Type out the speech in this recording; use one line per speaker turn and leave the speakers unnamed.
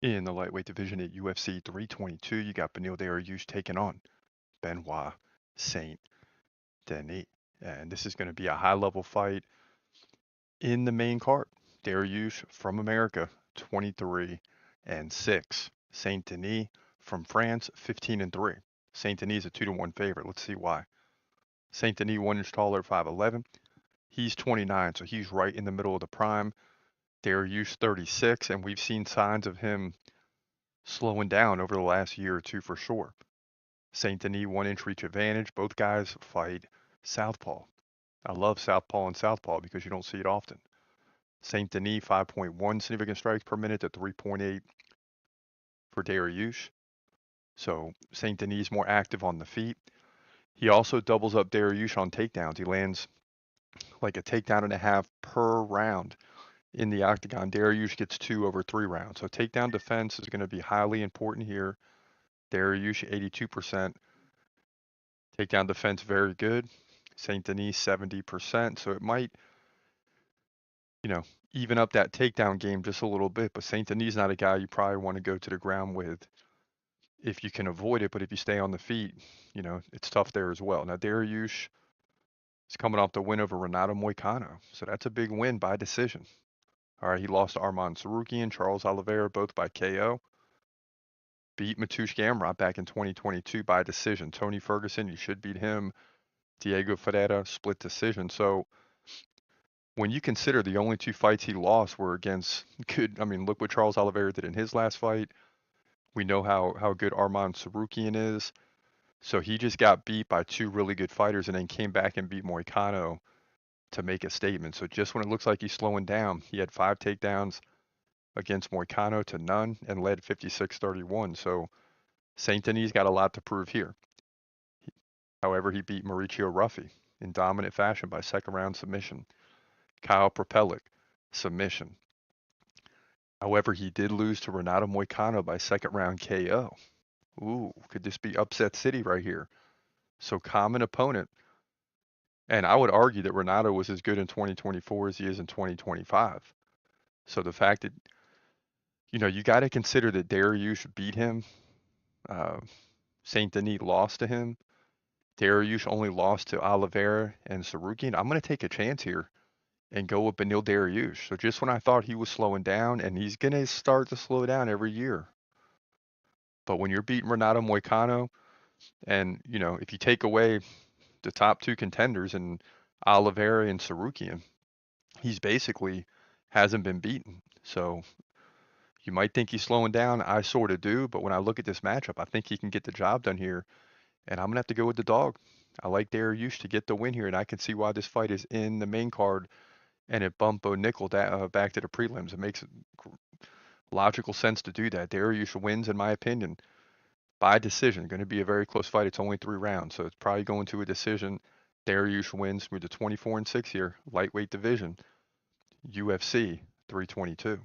In the lightweight division at UFC 322, you got Beneil Dariush taking on Benoit Saint Denis. And this is going to be a high level fight in the main card. Dariush from America, 23-6. Saint Denis from France, 15-3. Saint Denis is a 2-1 favorite. Let's see why. Saint Denis 1 inch taller at 5'11. He's 29, so he's right in the middle of the prime. Dariush 36, and we've seen signs of him slowing down over the last year or two for sure. Saint Denis 1 inch reach advantage. Both guys fight southpaw. I love southpaw and southpaw because you don't see it often. Saint Denis 5.1 significant strikes per minute to 3.8 for Dariush. So Saint Denis more active on the feet. He also doubles up Dariush on takedowns. He lands like a takedown and a half per round in the octagon. Dariush gets 2 over 3 rounds. So takedown defense is going to be highly important here. Dariush 82%. Takedown defense very good. Saint Denis 70%. So it might, you know, even up that takedown game just a little bit. But Saint Denis is not a guy you probably want to go to the ground with if you can avoid it. But if you stay on the feet, it's tough there as well. Now Dariush is coming off the win over Renato Moicano. So that's a big win by decision. All right, he lost to Arman Sarukian, Charles Oliveira, both by KO. Beat Mateusz Gamrot back in 2022 by decision. Tony Ferguson, you should beat him. Diego Ferreira, split decision. So when you consider the only 2 fights he lost were against look what Charles Oliveira did in his last fight. We know how good Arman Sarukian is. So he just got beat by 2 really good fighters and then came back and beat Moicano to make a statement. So just when it looks like he's slowing down, he had 5 takedowns against Moicano to none and led 56-31. So Saint Denis got a lot to prove here. However, he beat Mauricio Ruffy in dominant fashion by second round submission. Kyle Propelic, submission. However, he did lose to Renato Moicano by second round KO. Ooh, could this be upset city right here? So common opponent. And I would argue that Renato was as good in 2024 as he is in 2025. So the fact that, you got to consider that Dariush beat him. Saint Denis lost to him. Dariush only lost to Oliveira and Sarukian. I'm going to take a chance here and go with Beneil Dariush. So just when I thought he was slowing down, and he's going to start to slow down every year. But when you're beating Renato Moicano, and, if you take away the top 2 contenders and Oliveira and Sarukian, he's basically hasn't been beaten. So you might think he's slowing down. I sort of do. But when I look at this matchup, I think he can get the job done here. And I'm going to have to go with the dog. I like Dariush to get the win here, and I can see why this fight is in the main card and it bumped Bo Nickel back to the prelims. It makes logical sense to do that. Dariush wins, in my opinion, by decision. Going to be a very close fight. It's only 3 rounds, so it's probably going to a decision. Dariush wins with the 24-6 here, lightweight division, UFC 322.